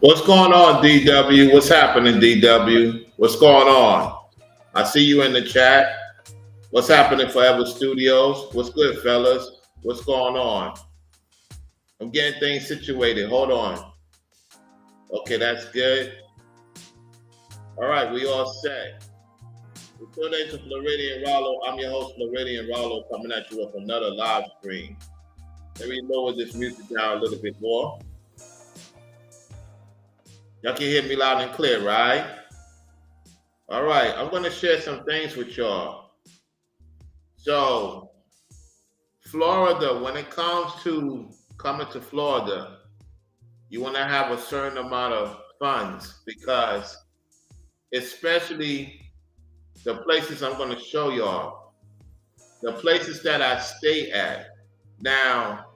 What's going on, DW? What's happening, DW? What's going on? I see you in the chat. What's happening, Forever Studios? What's good, fellas? What's going on? I'm getting things situated. Hold on. Okay, that's good. All right, we all set. We tune into Floridian Rollo. I'm your host, Floridian Rollo, coming at you with another live stream. Let me lower this music down a little bit more. Y'all can hear me loud and clear, right? All right, I'm going to share some things with y'all. So, Florida, when it comes to coming to Florida, you want to have a certain amount of funds because, especially the places I'm going to show y'all, the places that I stay at. Now,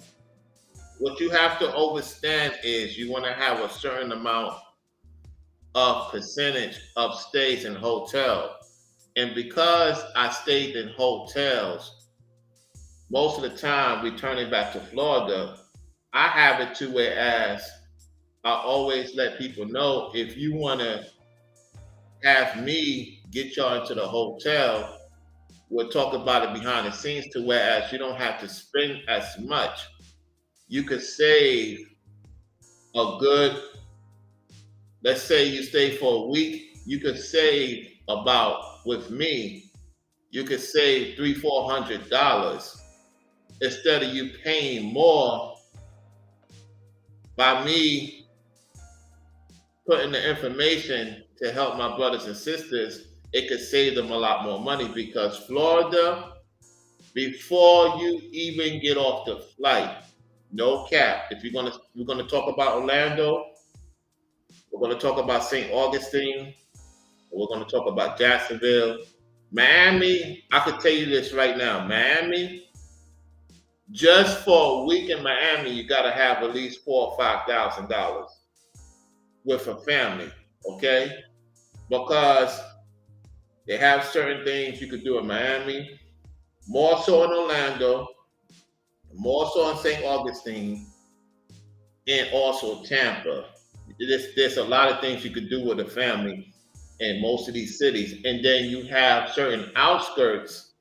what you have to understand is you want to have a certain amount of percentage of stays in hotel. And because I stayed in hotels, most of the time returning back to Florida, I have it to whereas I always let people know if you want to have me get y'all into the hotel, we'll talk about it behind the scenes to whereas you don't have to spend as much. You could save a good, let's say you stay for a week, you could save about, with me, you could save $300-400 instead of you paying more by me putting the information to help my brothers and sisters. It could save them a lot more money because Florida, before you even get off the flight, no cap. If we're gonna talk about Orlando, we're gonna talk about St. Augustine, we're gonna talk about Jacksonville, Miami. I could tell you this right now, Miami. Just for a week in Miami, you got to have at least $4,000 or $5,000 with a family, okay? Because they have certain things you could do in Miami, more so in Orlando, more so in St. Augustine, and also Tampa. There's a lot of things you could do with a family in most of these cities. And then you have certain outskirts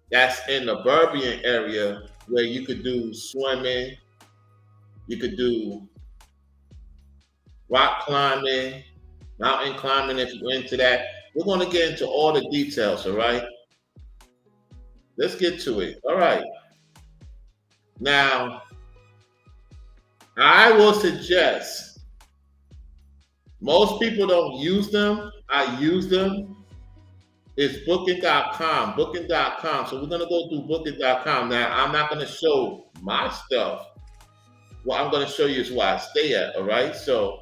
that's in the Burbian area where you could do swimming, you could do rock climbing, mountain climbing if you're into that. We're going to get into all the details, all right? Let's get to it. All right. Now, I will suggest, most people don't use them. I use them. It's booking.com, booking.com. So we're going to go through booking.com. Now, I'm not going to show my stuff. What I'm going to show you is where I stay at, all right? So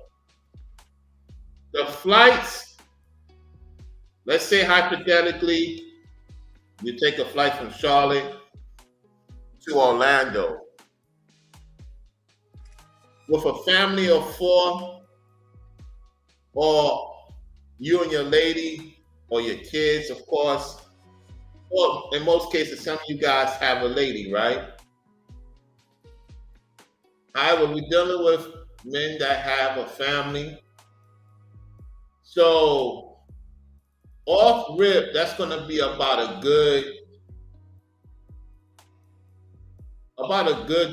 the flights, let's say hypothetically, you take a flight from Charlotte to Orlando. With a family of 4, or you and your lady, or your kids, of course. Well, in most cases, some of you guys have a lady, right? However, we're dealing with men that have a family. So, off rip, that's going to be about a good,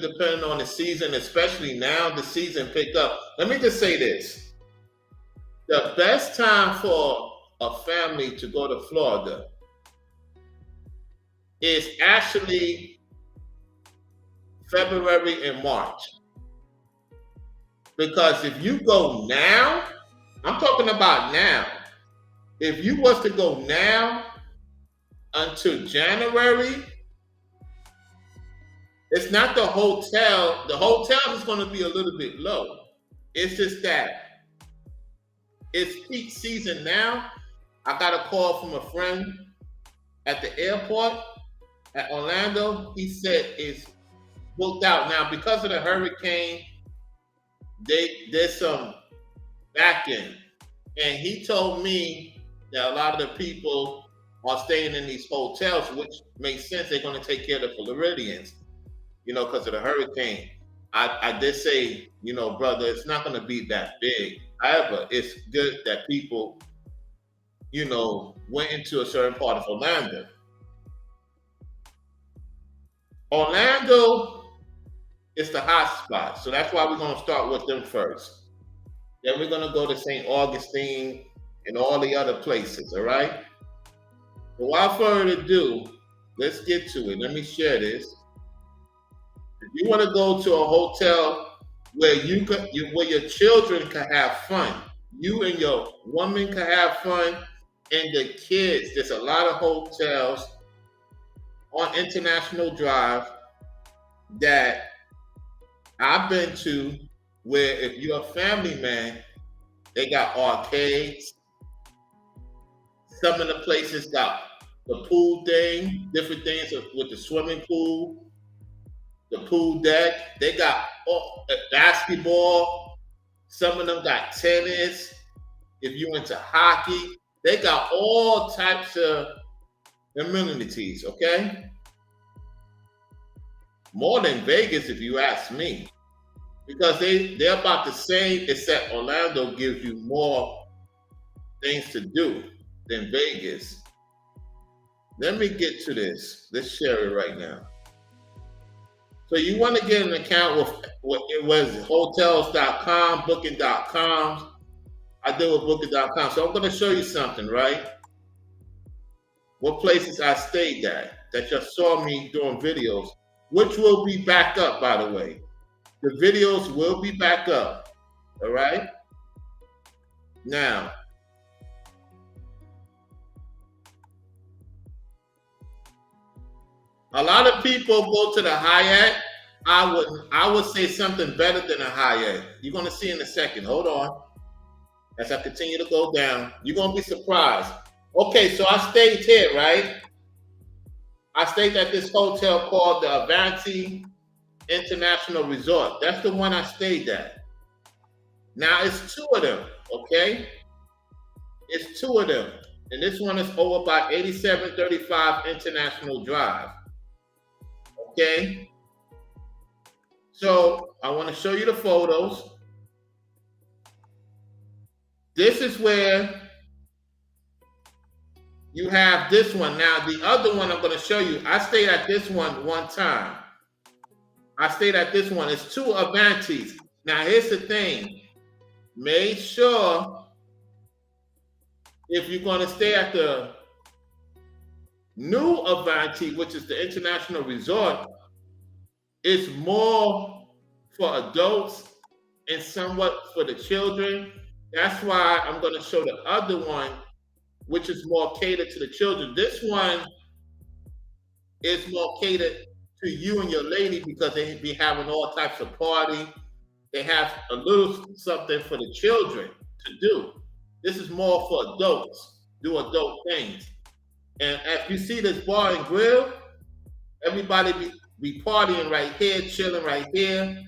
depending on the season, especially now the season picked up. Let me just say this. The best time for a family to go to Florida is actually February and March. Because if you go now, I'm talking about now. If you was to go now until January, it's not the hotel. The hotel is going to be a little bit low. It's just that it's peak season now. I got a call from a friend at the airport at Orlando. He said it's booked out now because of the hurricane. There's some backing, and he told me that a lot of the people are staying in these hotels, which makes sense. They're going to take care of the Floridians, because of the hurricane. I did say, brother, it's not going to be that big. However, it's good that people, went into a certain part of Orlando. Orlando is the hot spot, so that's why we're going to start with them first. Then we're going to go to St. Augustine and all the other places, all right? But without further ado, let's get to it. Let me share this. If you want to go to a hotel where where your children can have fun, you and your woman can have fun, and the kids. There's a lot of hotels on International Drive that I've been to where if you're a family man, they got arcades. Some of the places got the pool thing, different things with the swimming pool, the pool deck. They got basketball. Some of them got tennis. If you into hockey, they got all types of amenities, okay? More than Vegas, if you ask me. Because they're about the same, except Orlando gives you more things to do than Vegas. Let me get to this. Let's share it right now. So you want to get an account with it was hotels.com, booking.com. I deal with booking.com. So I'm going to show you something, right? What places I stayed at that you saw me doing videos, which will be back up, by the way. The videos will be back up. All right? Now, a lot of people go to the Hyatt. I would say something better than a Hyatt. You're going to see in a second. Hold on. As I continue to go down, you're going to be surprised. Okay, so I stayed here, right? I stayed at this hotel called the Avanti International Resort. That's the one I stayed at. Now, it's two of them, okay? It's two of them. And this one is over by 8735 International Drive. Okay? So, I want to show you the photos. This is where you have this one. Now, the other one I'm going to show you, I stayed at this one time. I stayed at this one. It's two Avantis. Now, here's the thing. Make sure if you're going to stay at the new Avanti, which is the International Resort, it's more for adults and somewhat for the children. That's why I'm going to show the other one, which is more catered to the children. This one is more catered to you and your lady because they be having all types of party. They have a little something for the children to do. This is more for adults, do adult things. And as you see this bar and grill, everybody be partying right here, chilling right here.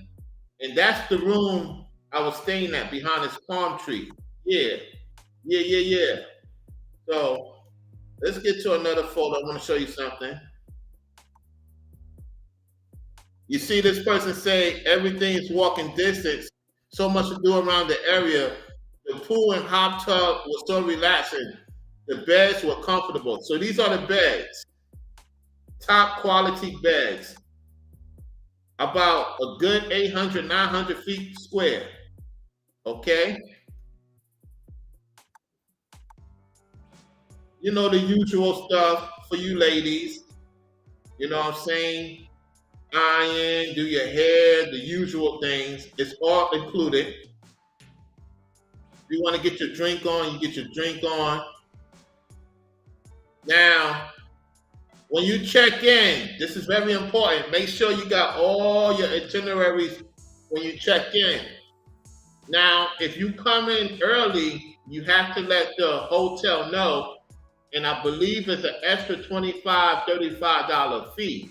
And that's the room I was staying at behind this palm tree. Yeah. So let's get to another photo. I want to show you something. You see this person say everything is walking distance, so much to do around the area. The pool and hot tub was so relaxing. The beds were comfortable. So these are the beds. Top quality beds. About a good 800, 900 feet square. Okay? You know the usual stuff for you ladies. You know what I'm saying? Iron, do your hair, the usual things. It's all included. If you want to get your drink on, you get your drink on. Now, when you check in, this is very important. Make sure you got all your itineraries when you check in. Now, if you come in early, you have to let the hotel know, and I believe it's an extra $25, $35 fee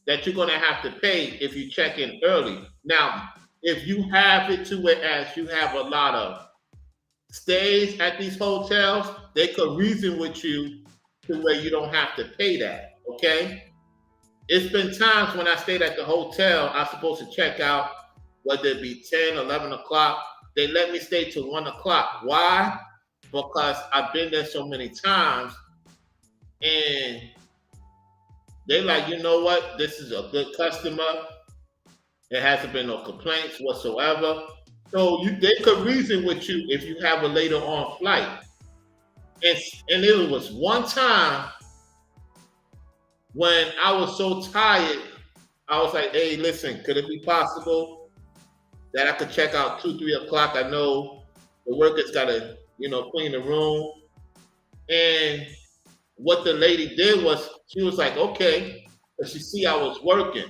that you're going to have to pay if you check in early. Now, if you have it to it as you have a lot of stays at these hotels, they could reason with you to where you don't have to pay that. Okay? It's been times when I stayed at the hotel, I'm supposed to check out, whether it be 10, 11 o'clock. They let me stay till 1 o'clock. Why? Because I've been there so many times, and they like, you know what? This is a good customer. There hasn't been no complaints whatsoever. So they could reason with you if you have a later on flight. And it was one time when I was so tired, I was like, hey, listen, could it be possible that I could check out 2, 3 o'clock? I know the workers got to, clean the room. And what the lady did was she was like, okay, but she see I was working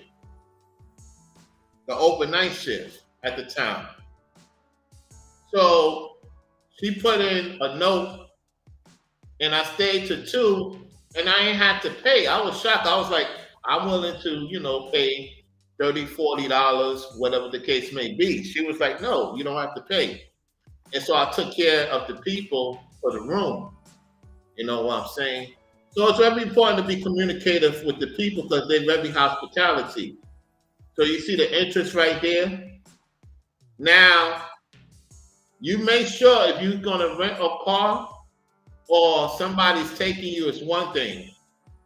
the overnight shift at the time. So she put in a note, and I stayed to 2, and I ain't had to pay. I was shocked. I was like, I'm willing to, pay $30, $40, whatever the case may be. She was like, no, you don't have to pay. And so I took care of the people for the room. You know what I'm saying? So it's very important to be communicative with the people because they're very hospitality. So you see the interest right there? Now, you make sure if you're going to rent a car or somebody's taking you, it's one thing.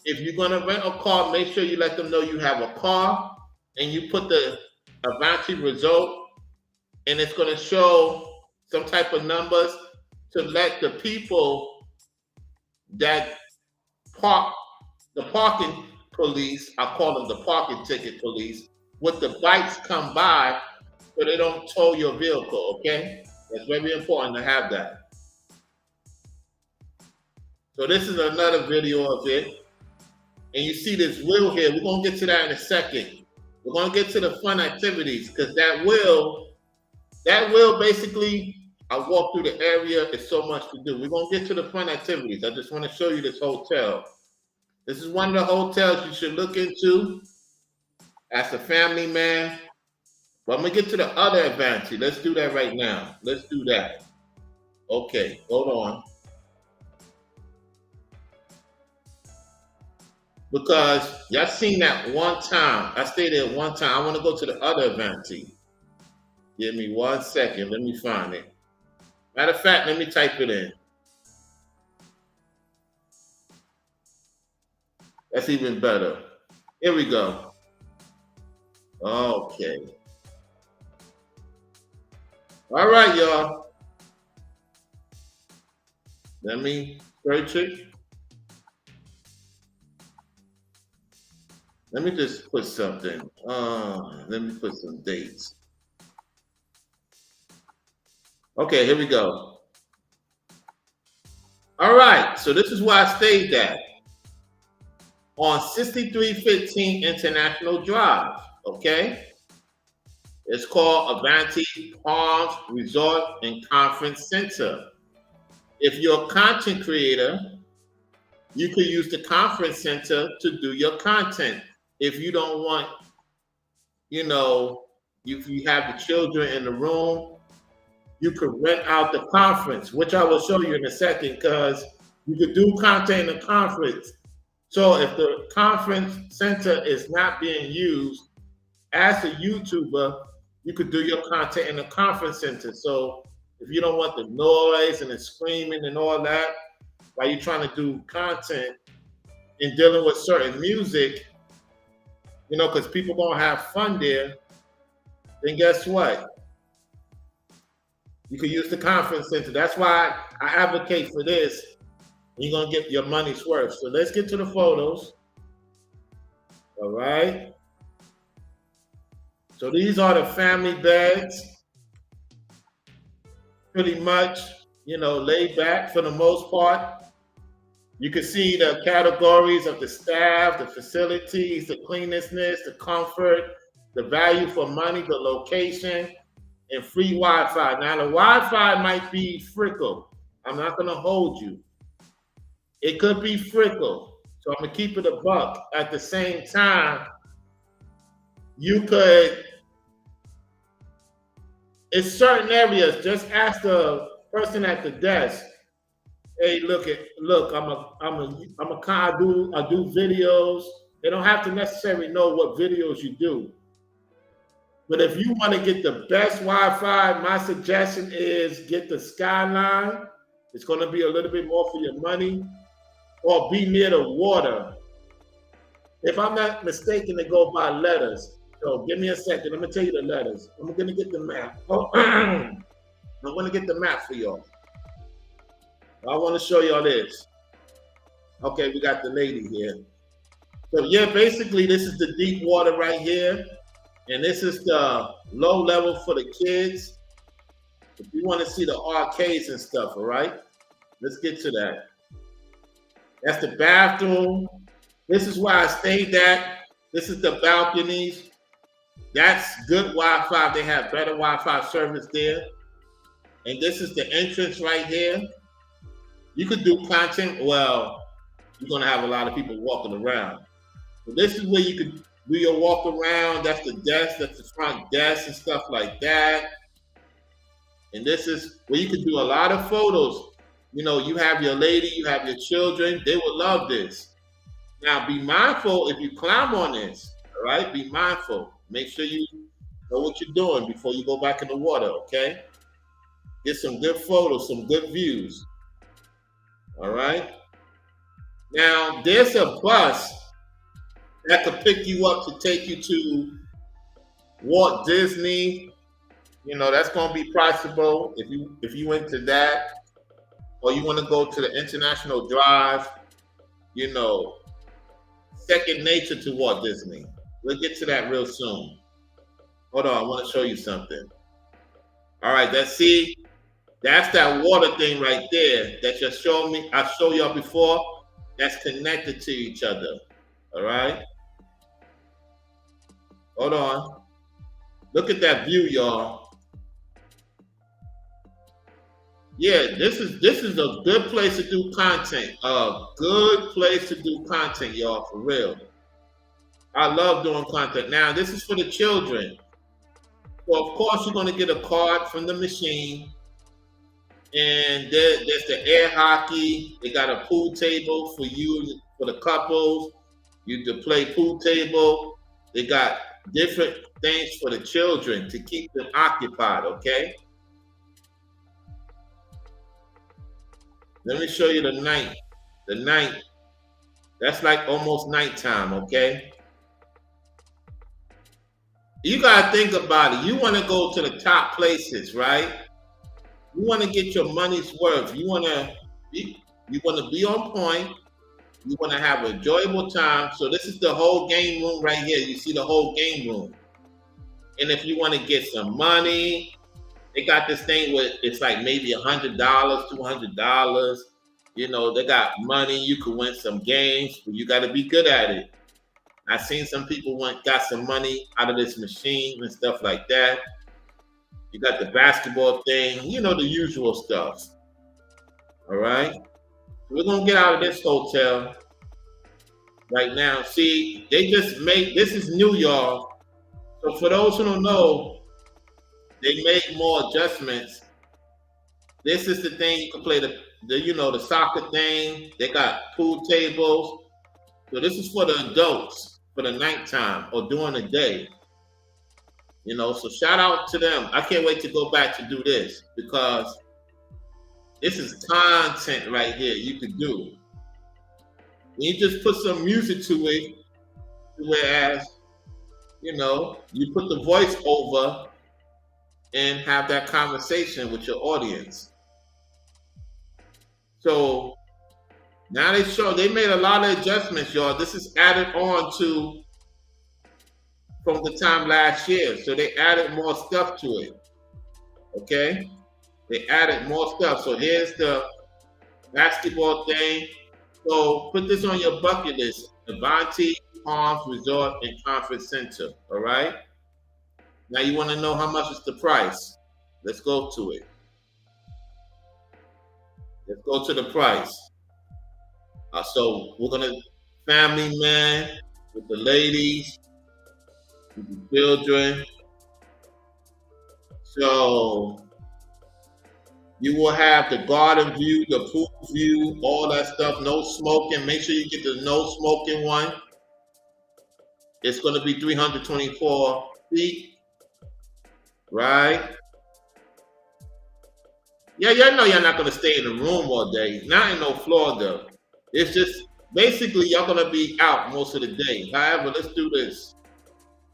If you're going to rent a car, make sure you let them know you have a car and you put the Avanti result, and it's going to show some type of numbers to let the people that park, the parking police, I call them the parking ticket police, with the bikes come by so they don't tow your vehicle, okay? That's very important to have that. So this is another video of it. And you see this wheel here. We're going to get to that in a second. We're going to get to the fun activities because that wheel basically, I walk through the area. It's so much to do. We're going to get to the fun activities. I just want to show you this hotel. This is one of the hotels you should look into as a family man. But I'm going to get to the other advantage. Let's do that right now. Let's do that. Okay, hold on. Because y'all seen that one time. I stayed there one time. I want to go to the other advantage. Give me 1 second. Let me find it. Matter of fact, let me type it in. That's even better. Here we go. Okay. All right, y'all. Let me search it. Let me just put something. Let me put some dates. Okay, here we go. All right, so this is where I stayed at. On 6315 International Drive, okay? It's called Avanti Palms Resort and Conference Center. If you're a content creator, you could use the conference center to do your content. If you don't want, if you have the children in the room, you could rent out the conference, which I will show you in a second, because you could do content in the conference. So if the conference center is not being used as a YouTuber, you could do your content in the conference center. So if you don't want the noise and the screaming and all that, while you're trying to do content and dealing with certain music, because people gonna have fun there, then guess what? You can use the conference center. That's why I advocate for this. You're gonna get your money's worth. So let's get to the photos. All right. So these are the family beds. Pretty much, laid back for the most part. You can see the categories of the staff, the facilities, the cleanliness, the comfort, the value for money, the location, and free Wi-Fi. Now the Wi-Fi might be frickle. I'm not gonna hold you. It could be frickle. So I'm gonna keep it a buck. At the same time, you could, in certain areas, just ask the person at the desk, hey, look, I do videos. They don't have to necessarily know what videos you do. But if you want to get the best Wi-Fi, my suggestion is get the Skyline. It's going to be a little bit more for your money, or be near the water. If I'm not mistaken, they go by letters. So give me a second. I'm gonna tell you the letters. I'm gonna get the map. Oh, I'm gonna get the map for y'all. I want to show y'all this. Okay, we got the lady here. So yeah, basically this is the deep water right here. And this is the low level for the kids. If you want to see the arcades and stuff, all right? Let's get to that. That's the bathroom. This is where I stayed at. This is the balconies. That's good Wi-Fi. They have better Wi-Fi service there. And this is the entrance right here. You could do content. Well, you're going to have a lot of people walking around. So this is where you could do your walk around. That's the desk. That's the front desk and stuff like that. And this is where you could do a lot of photos. You have your lady, you have your children. They would love this. Now, be mindful if you climb on this. All right? Be mindful. Make sure you know what you're doing before you go back in the water, okay? Get some good photos, some good views. All right? Now, there's a bus that could pick you up to take you to Walt Disney. That's going to be priceable if you into that, or you want to go to the International Drive. Second nature to Walt Disney. We'll get to that real soon. Hold on, I want to show you something. All right, that's that water thing right there that you showed me. I showed y'all before. That's connected to each other. All right. Hold on. Look at that view, y'all. Yeah, this is a good place to do content. A good place to do content, y'all, for real. I love doing content. Now, this is for the children. So, of course, you're going to get a card from the machine. And there's the air hockey. They got a pool table for you, for the couples. You can play pool table. They got different things for the children to keep them occupied, okay? Let me show you the night. The night, that's like almost nighttime, okay? You got to think about it. You want to go to the top places, right? You want to get your money's worth. You want to be on point. You want to have an enjoyable time. So this is the whole game room right here. You see the whole game room. And if you want to get some money, they got this thing where it's like maybe $100, $200. They got money. You could win some games, but you got to be good at it. I've seen some people got some money out of this machine and stuff like that. You got the basketball thing, the usual stuff. All right. We're going to get out of this hotel right now. See, this is new, y'all. So for those who don't know, they make more adjustments. This is the thing you can play the soccer thing. They got pool tables. So this is for the adults for the nighttime or during the day. So shout out to them. I can't wait to go back to do this because this is content right here you could do. You just put some music to it, whereas, you put the voice over and have that conversation with your audience. So now they made a lot of adjustments, y'all. This is added on to from the time last year. So they added more stuff to it. Okay? They added more stuff. So here's the basketball thing. So put this on your bucket list. Avanti Palms Resort and Conference Center. All right. Now you want to know how much is the price. Let's go to it. Let's go to the price. So we're gonna family man with the ladies, with the children. So you will have the garden view, the pool view, all that stuff. No smoking. Make sure you get the no smoking one. It's going to be 324 feet, right? Yeah, y'all know you're not going to stay in the room all day. Not in no Florida. It's just basically y'all going to be out most of the day. However, let's do this.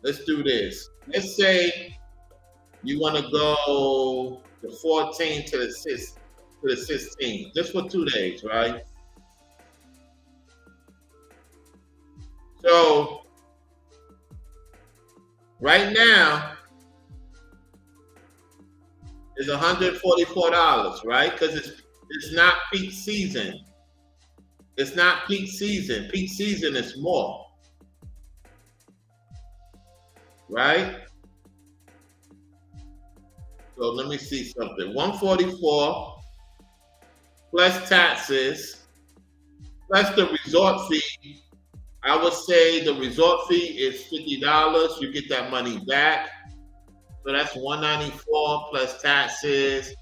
Let's do this. Let's say you want to go the 14th to the 16th, just for 2 days, right? So right now is $144, right? Because it's not peak season. It's not peak season. Peak season is more, right? So let me see something. 144 plus taxes plus the resort fee. I would say the resort fee is $50. You get that money back. So that's 194 plus taxes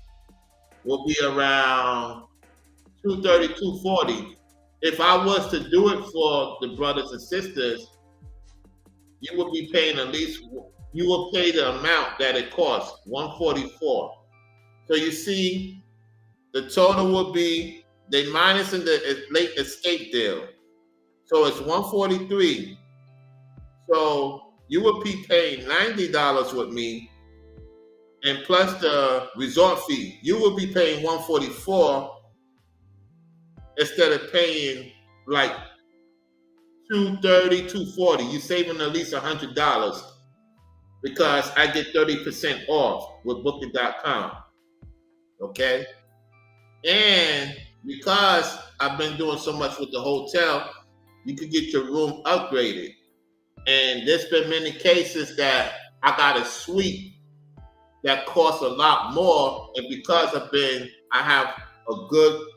will be around 230, 240. If I was to do it for the brothers and sisters, you would be paying at least, you will pay the amount that it costs, 144. So you see, the total will be, they minus in the late escape deal. So it's 143. So you would be paying $90 with me, and plus the resort fee, you will be paying 144 instead of paying like 230, 240. You're saving at least $100 because I get 30% off with Booking.com. Okay? And because I've been doing so much with the hotel, you could get your room upgraded. And there's been many cases that I got a suite that costs a lot more. And because I have a good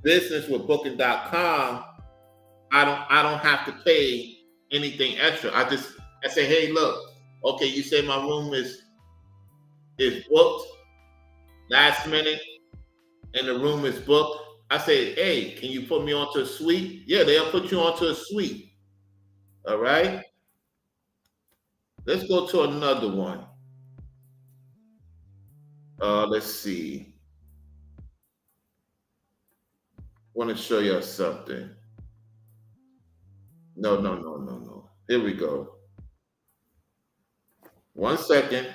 business with Booking.com, I don't have to pay anything extra. I say, hey, look, okay, you say my room is booked last minute and the room is booked. I say, hey, can you put me onto a suite? Yeah, they'll put you onto a suite. All right. Let's go to another one. Let's see. Want to show you something. No. Here we go. 1 second.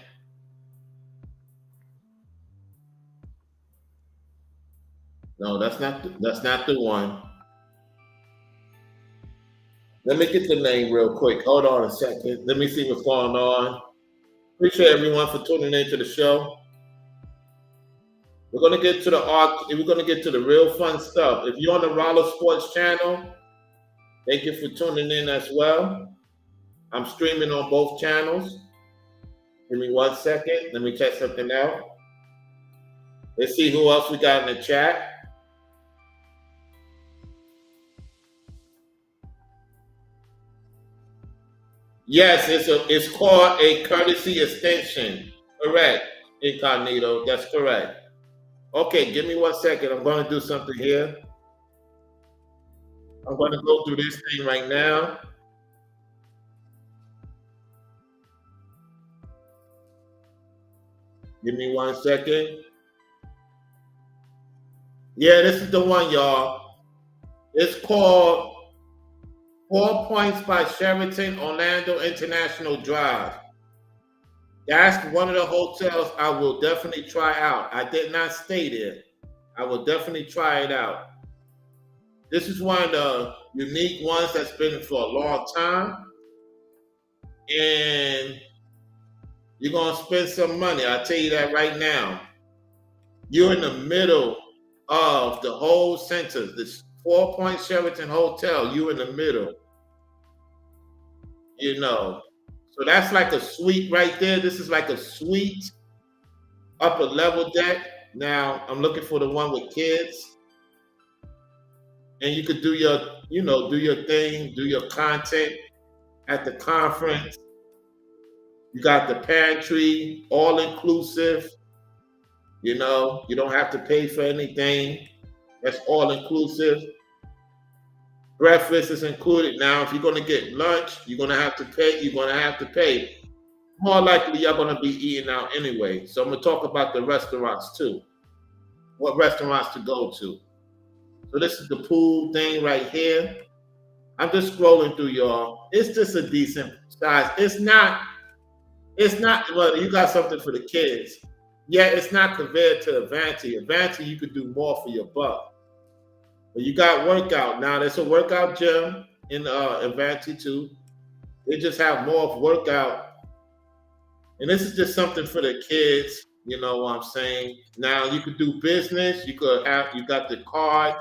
No, that's not the one. Let me get the name real quick. Hold on a second. Let me see what's going on. Appreciate everyone for tuning into the show. We're gonna get to the real fun stuff. If you're on the Roller Sports channel, thank you for tuning in as well. I'm streaming on both channels. Give me 1 second. Let me check something out. Let's see who else we got in the chat. Yes, it's called a courtesy extension. Correct, Incognito. That's correct. Okay, give me 1 second. I'm going to do something here. I'm going to go through this thing right now. Give me 1 second. Yeah, this is the one, y'all. It's called 4 Points by Sheraton Orlando International Drive. That's one of the hotels I will definitely try out. I did not stay there. I will definitely try it out. This is one of the unique ones that's been for a long time. and you're gonna spend some money. I'll tell you that right now. You're in the middle of the whole center. This Four Point Sheraton Hotel, you in the middle, you know. So that's like a suite right there. This is like a suite, upper level deck. Now I'm looking for the one with kids. And you could do your, do your thing, do your content at the conference. You got the pantry, all inclusive. You don't have to pay for anything. That's all inclusive. Breakfast is included. Now, if you're going to get lunch, you're going to have to pay. You're going to have to pay. More likely, you're going to be eating out anyway. So I'm going to talk about the restaurants too. What restaurants to go to? So this is the pool thing right here. I'm just scrolling through, y'all. It's just a decent size. It's not. Well, you got something for the kids. Yeah, it's not compared to Avanti. Avanti, you could do more for your buck. But you got workout. Now, there's a workout gym in Avanti too. They just have more of workout. And this is just something for the kids. You know what I'm saying? Now, you could do business. You got the card.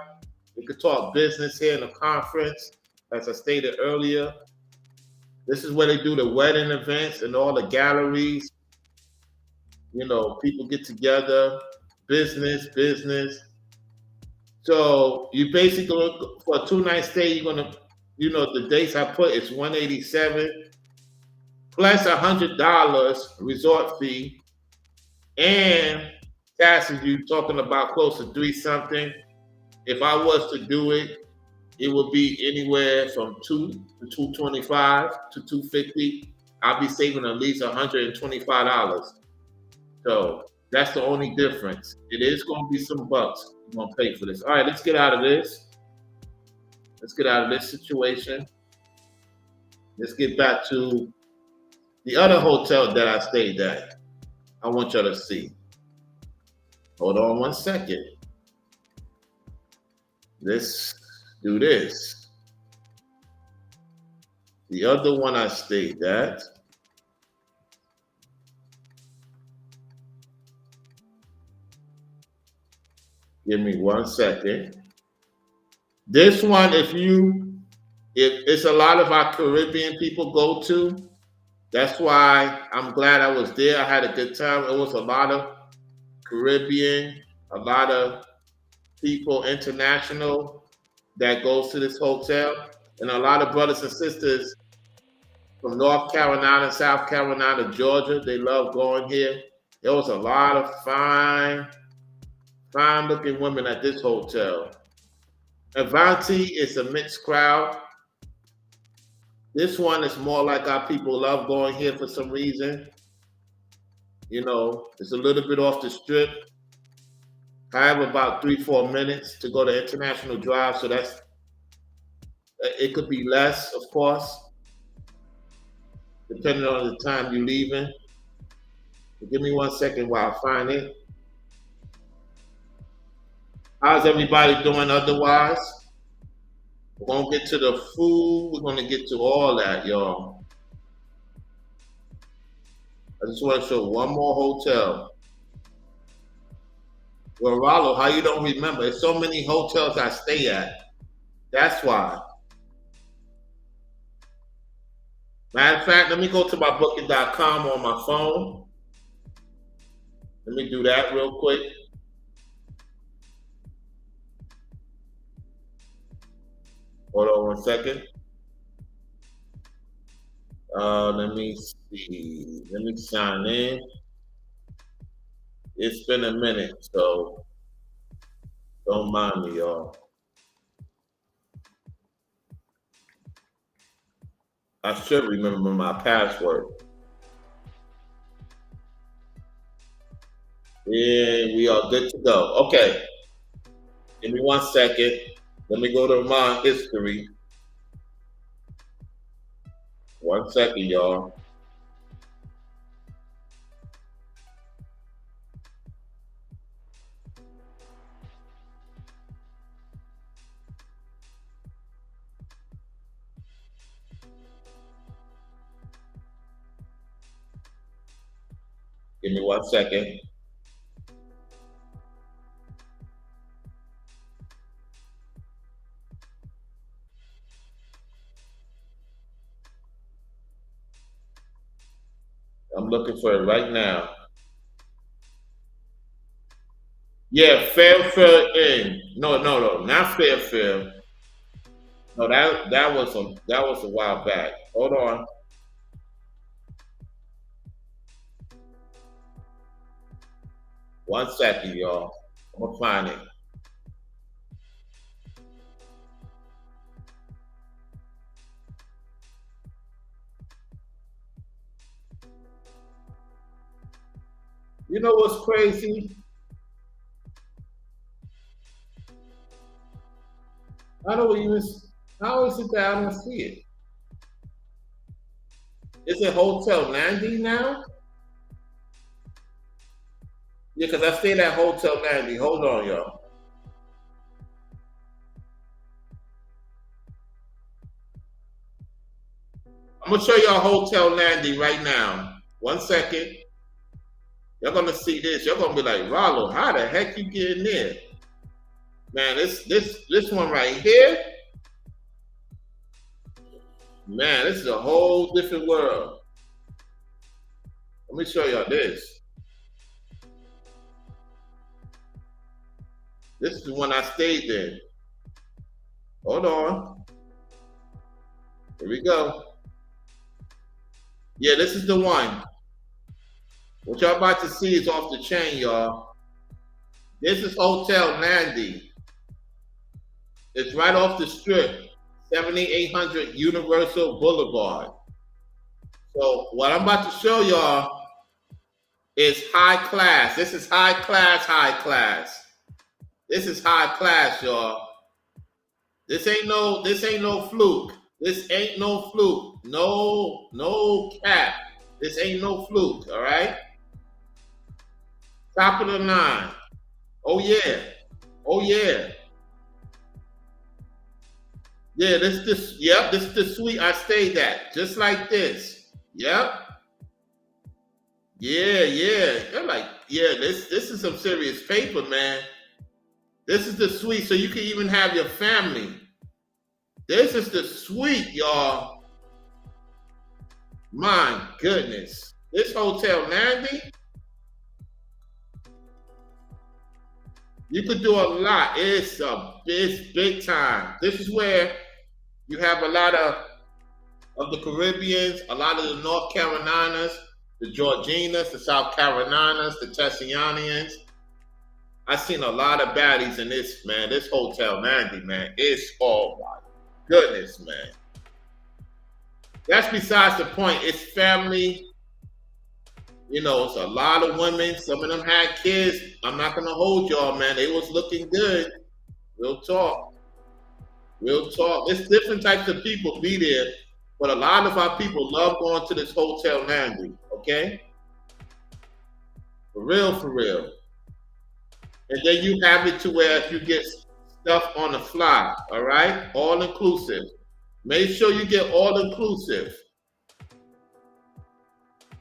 You could talk business here in the conference, as I stated earlier. This is where they do the wedding events and all the galleries. People get together, business. So you basically, for a 2-night stay, you're gonna, the dates I put is $187 plus $100 resort fee and taxes. You talking about close to 3 something. If I was to do it, it would be anywhere from $2 to $225 to $250. I'll be saving at least $125. So that's the only difference. It is going to be some bucks you're going to pay for this. All right, let's get out of this. Let's get out of this situation. Let's get back to the other hotel that I stayed at. I want y'all to see. Hold on one second. Let's do this. The other one I stayed at. Give me 1 second. This one, if it's a lot of our Caribbean people go to. That's why I'm glad I was there. I had a good time. It was a lot of Caribbean, a lot of people international that goes to this hotel, and a lot of brothers and sisters from North Carolina, South Carolina, Georgia. They love going here. There was a lot of fine looking women at this hotel. Avanti is a mixed crowd. This one is more like our people love going here for some reason. It's a little bit off the strip. I have about 3-4 minutes to go to International Drive, so it could be less, of course, depending on the time you're leaving. So give me 1 second while I find it. How's everybody doing otherwise? We're going to get to the food. We're going to get to all that, y'all. I just want to show one more hotel. Well, Rollo, how you don't remember? There's so many hotels I stay at. That's why. Matter of fact, let me go to my booking.com on my phone. Let me do that real quick. Hold on 1 second. Let me see. Let me sign in. It's been a minute, so don't mind me, y'all. I should remember my password. And we are good to go. Okay. Give me 1 second. Let me go to my history. 1 second, y'all. Give me 1 second. I'm looking for it right now. Yeah, Fairfield Inn. No, no, no, not Fairfield. No, that was a while back. Hold on. 1 second, y'all. I'm gonna find it. You know what's crazy? I don't even. How is it that I don't see it? Is it Hotel Landy now? Yeah, because I stayed at Hotel Landy. Hold on, y'all. I'm gonna show y'all Hotel Landy right now. 1 second. You're gonna see this. You're gonna be like, Rollo, how the heck you get in there? Man, this one right here, man, this is a whole different world. Let me show y'all this. This is the one I stayed in. Hold on. Here we go. Yeah, this is the one. What y'all about to see is off the chain, y'all. This is Hotel Landy. It's right off the strip, 7800 Universal Boulevard. So what I'm about to show y'all is high class. This is high class, high class. This is high class, y'all. This ain't no fluke. This ain't no fluke. No cap. This ain't no fluke, all right? Top of the line. Oh yeah. Oh yeah. Yeah, this is the suite I stayed at. Just like this. Yep. Yeah. They're like, yeah, this is some serious paper, man. This is the suite, so you can even have your family. This is the suite, y'all. My goodness. This Hotel Landy, you could do a lot. It's big time. This is where you have a lot of the Caribbeans, a lot of the North Carolinas, the Georginas, the South Carolinas, the Tessianians. I've seen a lot of baddies in this, man. This Hotel Landy, man. It's, oh my goodness, man. That's besides the point. It's family. You know, it's a lot of women. Some of them had kids. I'm not gonna hold y'all, man. They was looking good. Real talk. Real talk. It's different types of people be there, but a lot of our people love going to this Hotel Landy. Okay, for real, for real. And then you have it to where you get stuff on the fly. All right, all inclusive. Make sure you get all inclusive.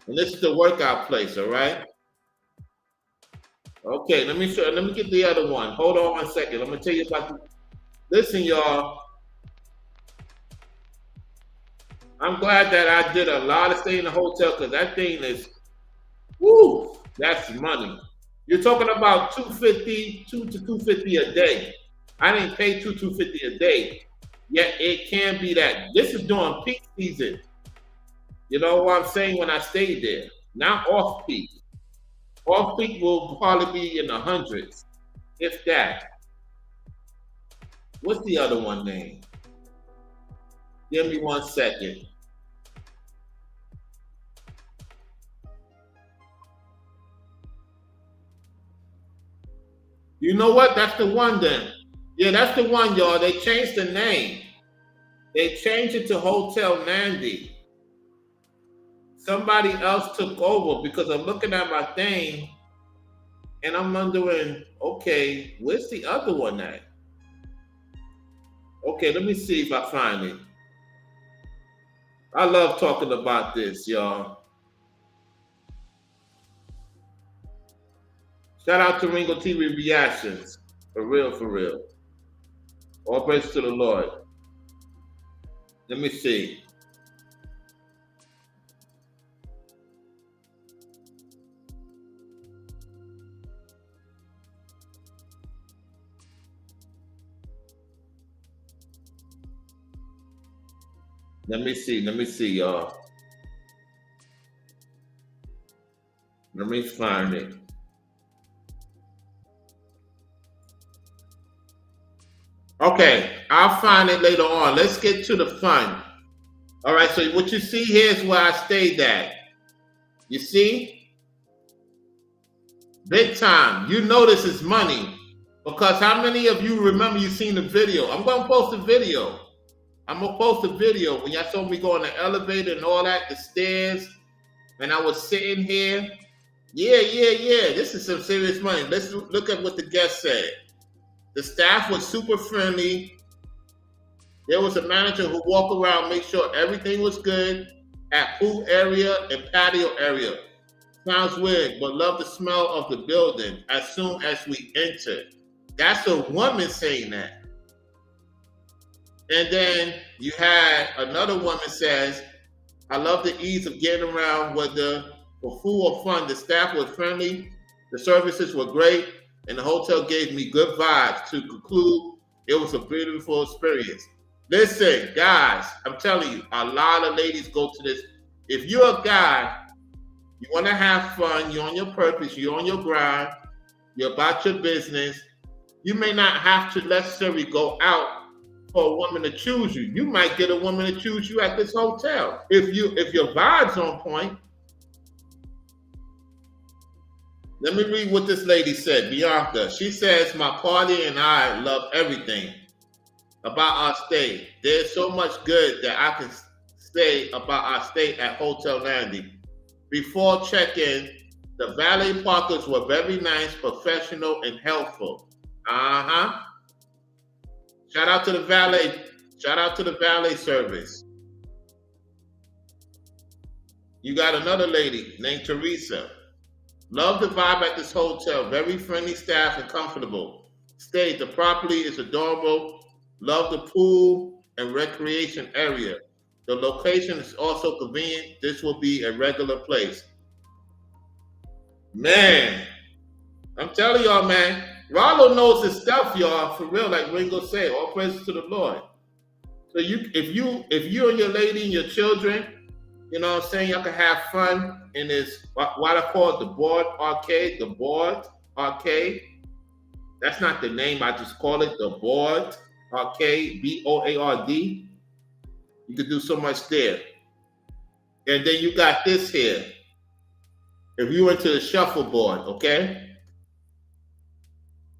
And this is the workout place, all right? Okay, let me get the other one. Hold on 1 second. I'm gonna tell you about listen, y'all. I'm glad that I did a lot of stay in the hotel because that thing is woo, that's money. You're talking about 250, 2 to 250 a day. I didn't pay 250 a day. Yet it can be that. This is during peak season. You know what I'm saying? When I stayed there, not off peak. Off peak will probably be in the hundreds, if that. What's the other one name? Give me 1 second. You know what? That's the one then. Yeah, that's the one, y'all. They changed the name. They changed it to Hotel Landy. Somebody else took over because I'm looking at my thing and I'm wondering, okay, where's the other one at? Okay, let me see if I find it. I love talking about this, y'all. Shout out to Ringo TV Reactions. For real, for real. All praise to the Lord. Let me see. Let me see, y'all. Let me find it. Okay, I'll find it later on. Let's get to the fun. All right, so what you see here is where I stayed at. You see? Big time. You know this is money. Because how many of you remember you seen the video? I'm going to post a video. I'm going to post a video when y'all saw me go on the elevator and all that, the stairs, and I was sitting here. Yeah. This is some serious money. Let's look at what the guest said. The staff was super friendly. There was a manager who walked around, make sure everything was good at pool area and patio area. Sounds weird, but love the smell of the building as soon as we entered. That's a woman saying that. And then you had another woman says, I love the ease of getting around, whether for food or fun. The staff was friendly, the services were great, and the hotel gave me good vibes. To conclude, it was a beautiful experience. Listen, guys, I'm telling you, a lot of ladies go to this. If you're a guy, you want to have fun, you're on your purpose, you're on your grind, you're about your business, you may not have to necessarily go out for a woman to choose you. You might get a woman to choose you at this hotel. If your vibe's on point. Let me read what this lady said, Bianca. She says, my party and I love everything about our stay. There's so much good that I can say about our stay at Hotel Landy. Before check-in, the valet parkers were very nice, professional, and helpful. Shout out to the valet. Shout out to the valet service. You got another lady named Teresa. Love the vibe at this hotel. Very friendly staff and comfortable. Stay. The property is adorable. Love the pool and recreation area. The location is also convenient. This will be a regular place. Man, I'm telling y'all, man. Rollo knows his stuff, y'all. For real, like Ringo said, all praises to the Lord. So if you and your lady and your children, you know what I'm saying, y'all can have fun in this what I call the board arcade, the board arcade. That's not the name, I just call it the board arcade, BOARD. You could do so much there. And then you got this here. If you went to the shuffleboard, okay?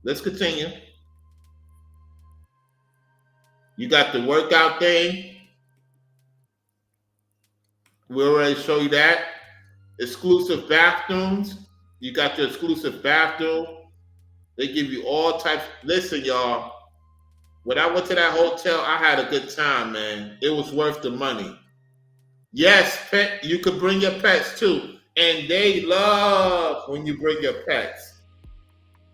Let's continue. You got the workout thing. We already show you that. Exclusive bathrooms. You got your exclusive bathroom. They give you all types. Listen, y'all. When I went to that hotel, I had a good time, man. It was worth the money. Yes, pet. You could bring your pets too, and they love when you bring your pets.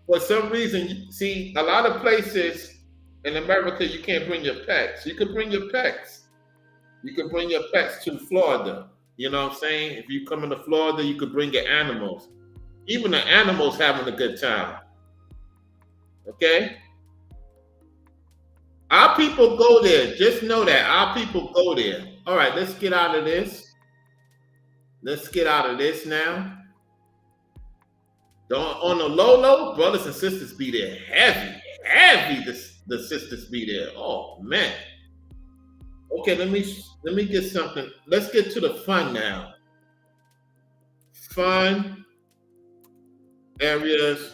For some reason, see, a lot of places in America, you can't bring your pets. You can bring your pets. You can bring your pets to Florida. You know what I'm saying? If you come into Florida, you could bring your animals. Even the animals having a good time. Okay? Our people go there. Just know that. Our people go there. All right, let's get out of this. Let's get out of this now. On the low, brothers and sisters be there heavy. The sisters be there. Oh man. Okay, let me get something. Let's get to the fun now. Fun areas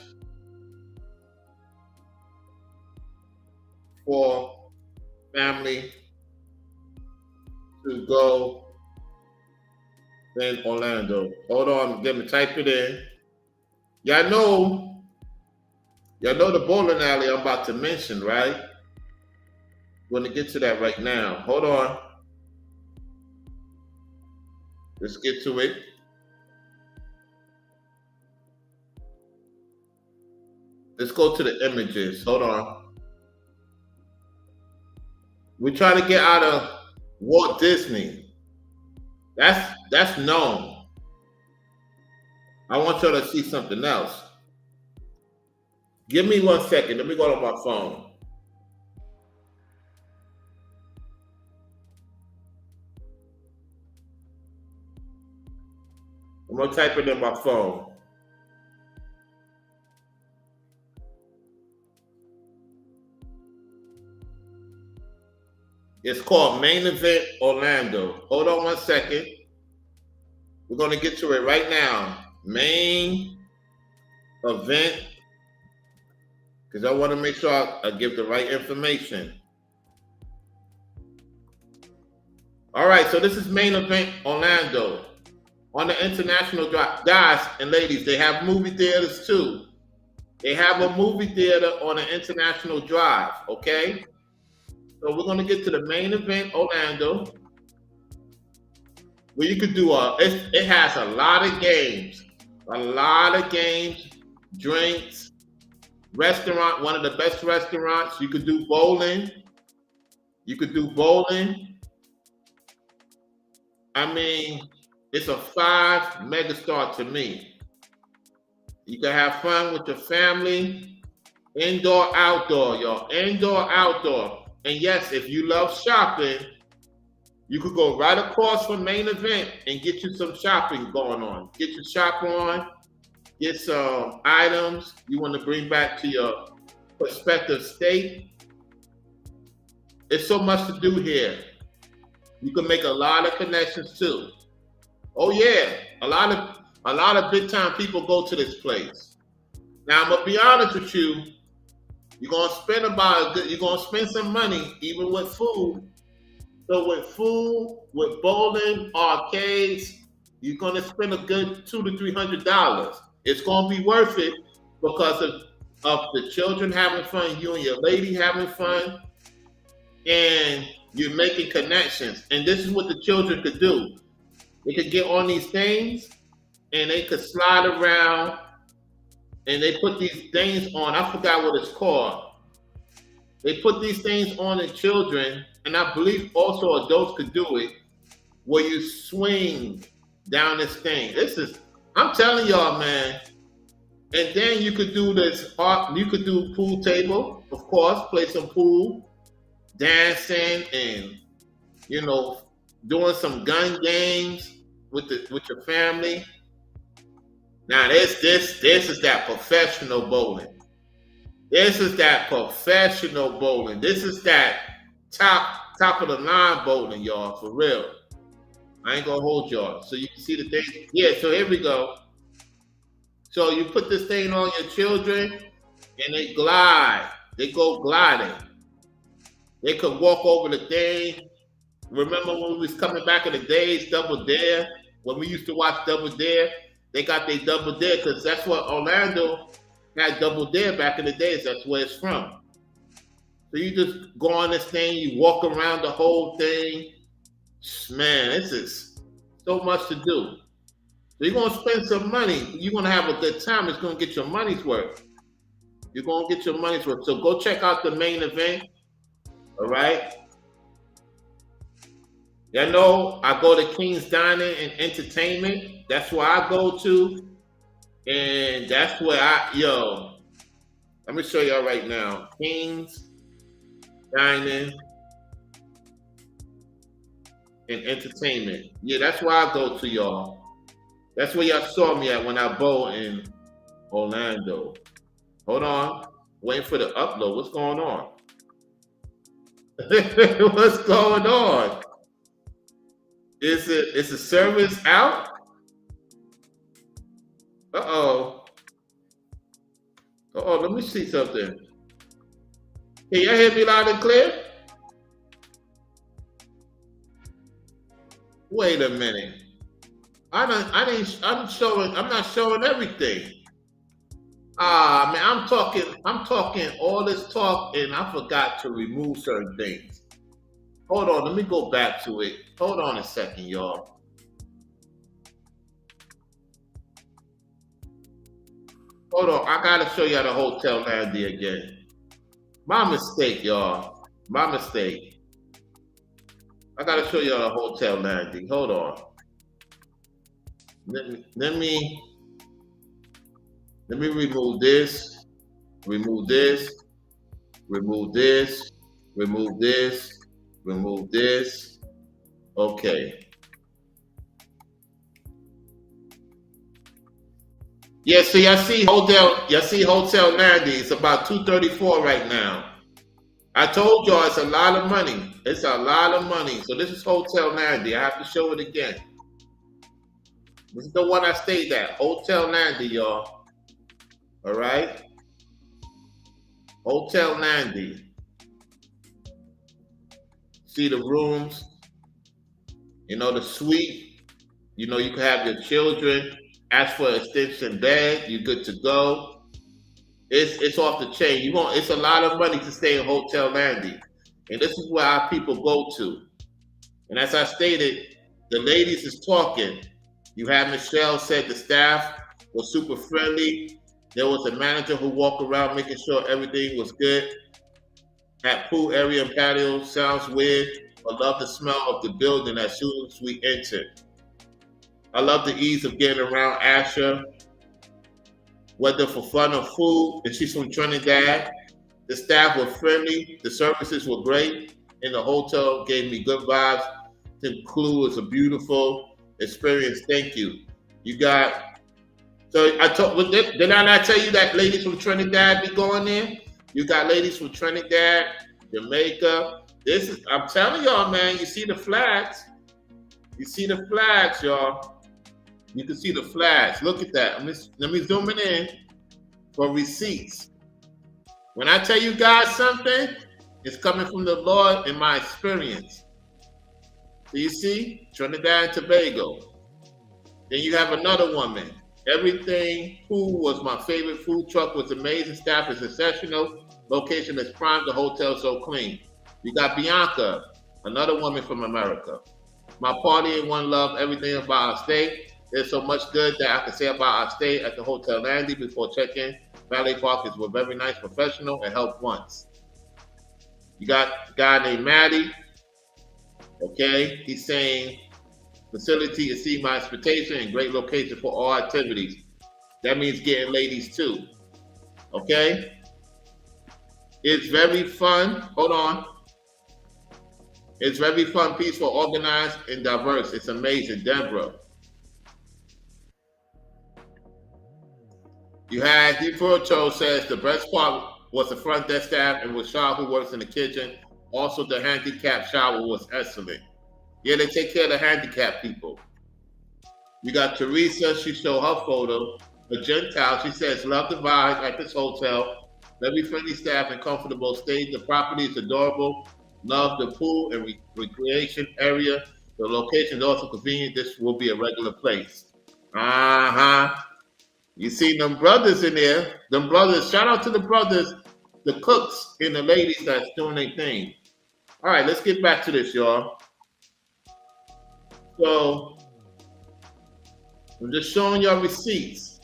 for family to go in Orlando. Hold on, let me type it in. Y'all know the bowling alley I'm about to mention, right? We're gonna get to that right now. Hold on. Let's get to it. Let's go to the images. Hold on. We're trying to get out of Walt Disney. That's known. I want y'all to see something else. Give me 1 second. Let me go to my phone. I'm gonna type it in my phone. It's called Main Event Orlando. Hold on 1 second. We're gonna get to it right now. Main Event, because I want to make sure I give the right information. All right, so this is Main Event Orlando on the international drive. Guys and ladies, they have movie theaters too. They have a movie theater on an international drive, okay? So we're going to get to the Main Event Orlando, where you could do it has a lot of games, drinks, restaurant, one of the best restaurants. You could do bowling. I mean, it's a 5 megastar to me. You can have fun with your family, indoor, outdoor, y'all. Indoor, outdoor. And yes, if you love shopping, you could go right across from Main Event and get you some shopping going on. Get your shop on, get some items you want to bring back to your prospective state. There's so much to do here. You can make a lot of connections too. Oh yeah, a lot of big time people go to this place. Now I'm gonna be honest with you. You're gonna spend some money even with food. So with food, with bowling, arcades, you're gonna spend a good $200 to $300. It's gonna be worth it because of the children having fun, you and your lady having fun, and you're making connections. And this is what the children could do. They could get on these things and they could slide around and they put these things on. I forgot what it's called. They put these things on the children, and I believe also adults could do it, where you swing down this thing. I'm telling y'all, man. And then you could do you could do pool table, of course, play some pool, dancing, and doing some gun games with your family. Now this is that professional bowling. This is that professional bowling. This is that top of the line bowling, y'all, for real. I ain't gonna hold y'all. So you can see the thing. Yeah, so here we go. So you put this thing on your children and they glide. They go gliding. They could walk over the thing. Remember when we was coming back in the days, Double Dare? When we used to watch Double Dare, they got their Double Dare because that's what Orlando had. Double Dare back in the days. That's where it's from. So you just go on this thing, you walk around the whole thing. Man, this is so much to do. So you're gonna spend some money. You're gonna have a good time. It's gonna get your money's worth. You're gonna get your money's worth. So go check out the Main Event. All right. Y'all know I go to King's Dining and Entertainment. That's where I go to. And that's where let me show y'all right now. King's Dining and Entertainment. Yeah, that's where I go to, y'all. That's where y'all saw me at when I bowl in Orlando. Hold on. Waiting for the upload. What's going on? What's going on? Is the service out? Uh-oh. Let me see something. Can y'all hear me loud and clear? Wait a minute. I'm not showing everything. Man, I'm talking all this talk and I forgot to remove certain things. Hold on, let me go back to it. Hold on a second, y'all. Hold on, I gotta show y'all the Hotel Landy again. My mistake, y'all. My mistake. I gotta show y'all the Hotel Landy. Hold on. Let me remove this, remove this, remove this, remove this, remove this. Okay. Yeah, so y'all see Hotel Landy. It's about 234 right now. I told y'all it's a lot of money. It's a lot of money. So this is Hotel Landy. I have to show it again. This is the one I stayed at. Hotel Landy, y'all. All right. Hotel Landy. See the rooms. You know, the suite. You know, you can have your children. Ask for an extension bed. You're good to go. It's off the chain. It's a lot of money to stay in Hotel Landy. And this is where our people go to. And as I stated, the ladies is talking. You had Michelle said the staff was super friendly. There was a manager who walked around making sure everything was good. At pool area and patio, sounds weird, but love the smell of the building as soon as we entered. I love the ease of getting around Asher, whether for fun or food, and she's from Trinidad. The staff were friendly, the services were great, and the hotel gave me good vibes. The crew was a beautiful experience. Thank you. You got, so I told, did I not tell you that ladies from Trinidad be going there? You got ladies from Trinidad, Jamaica. I'm telling y'all, man, you see the flags. You see the flags, y'all. You can see the flags. Look at that. Let me zoom it in for receipts. When I tell you guys something, it's coming from the Lord in my experience. So you see, Trinidad and Tobago. Then you have another woman. Everything food was my favorite. Food truck was amazing. Staff is exceptional. Location is prime. The hotel so clean. You got Bianca, another woman from America. My party in one love everything about our stay. There's so much good that I can say about our stay at the Hotel Landy before check-in. Valet Parkers were very nice, professional, and helped once. You got a guy named Matty. Okay, he's saying facility exceed my expectation and great location for all activities. That means getting ladies too. Okay, it's very fun. Hold on. It's very fun, peaceful, organized, and diverse. It's amazing, Deborah. You had DeForto says the best part was the front desk staff and Rashad who works in the kitchen. Also, the handicap shower was excellent. Yeah, they take care of the handicapped people. You got Teresa. She showed her photo. A Gentile. She says, love the vibes at this hotel. Very friendly staff and comfortable stay. The property is adorable. Love the pool and recreation area. The location is also convenient. This will be a regular place. Uh-huh. You see them brothers in there. Them brothers, shout out to the brothers, the cooks and the ladies that's doing their thing. All right, let's get back to this, y'all. So, I'm just showing y'all receipts.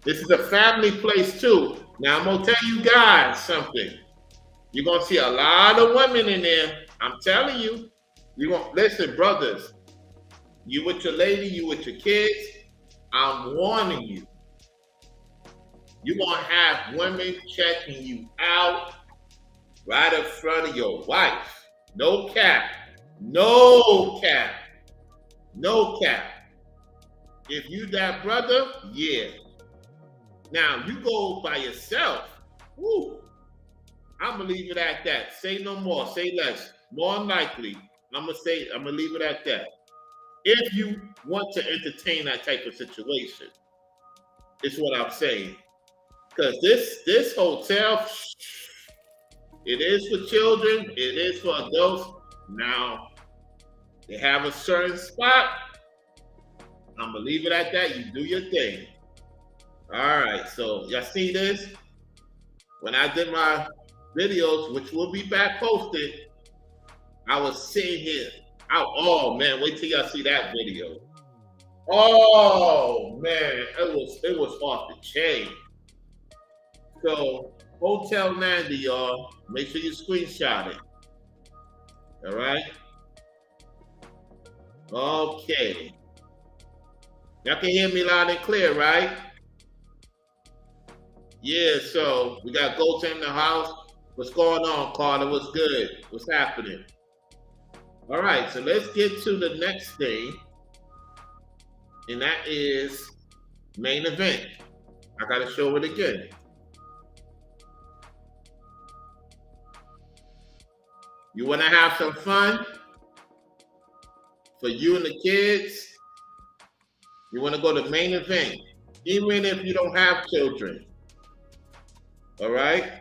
This is a family place too. Now, I'm going to tell you guys something. You're going to see a lot of women in there. I'm telling you. Listen, brothers. You with your lady, you with your kids. I'm warning you. You're going to have women checking you out right in front of your wife. No cap. No cap. No cap. If you that brother, yeah. Now, you go by yourself. Woo. I'm going to leave it at that. Say no more. Say less. More than likely, I'm going to leave it at that. If you want to entertain that type of situation, is what I'm saying. Because this hotel, it is for children, it is for adults. Now, they have a certain spot. I'm going to leave it at that. You do your thing. All right, so y'all see this? When I did my videos, which will be back posted, I was sitting here. Oh man, wait till y'all see that video. Oh man, it was off the chain. So, Hotel Nanda, y'all. Make sure you screenshot it. All right. Okay. Y'all can hear me loud and clear, right? Yeah, so we got Ghost in the house. What's going on, Carter? What's good? What's happening? All right, so let's get to the next thing, and that is main event. I gotta show it again. You wanna have some fun for you and the kids? You wanna go to main event, even if you don't have children. All right?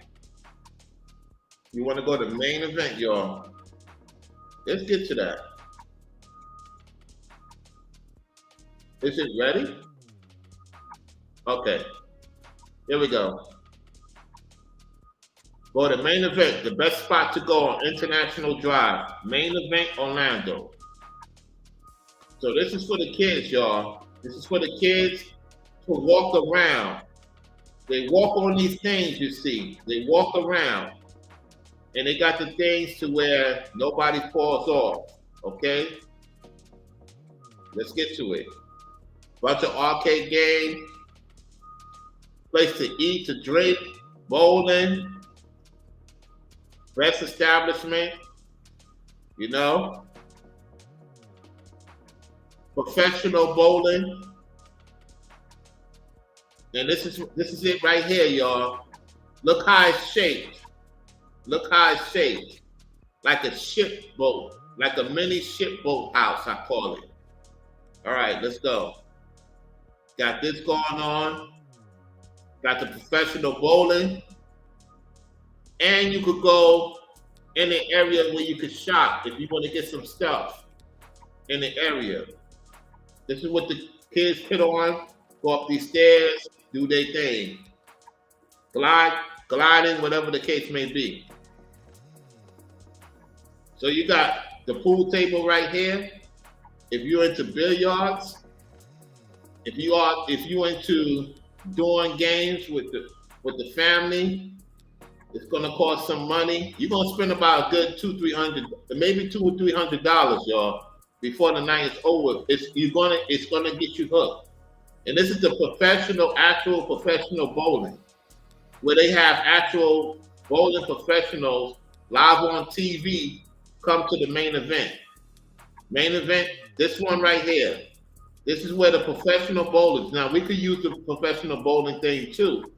You wanna go to main event, y'all. Let's get to that. Is it ready? Okay, here we go. Go to main event, the best spot to go on International Drive. Main event, Orlando. So this is for the kids, y'all. This is for the kids to walk around. They walk on these things, you see. They walk around. And they got the things to where nobody falls off. Okay? Let's get to it. Bunch of arcade games, place to eat, to drink, bowling, rest establishment, you know, professional bowling. And this is it right here, y'all. Look how it's shaped. Look how it's shaped. Like a ship boat, like a mini ship boat house, I call it. All right, let's go. Got this going on. Got the professional bowling. And you could go in the area where you could shop if you want to get some stuff in the area. This is what the kids put on, go up these stairs, do their thing. Gliding, whatever the case may be. So you got the pool table right here. If you're into billiards, if you into doing games with the family, it's gonna cost some money. You're gonna spend about a good $200-300, maybe $200 or $300, y'all, before the night is over. It's gonna get you hooked. And this is the actual professional bowling, where they have actual bowling professionals live on TV come to the main event. Main event, this one right here. This is where the professional bowlers. Now we could use the professional bowling thing too.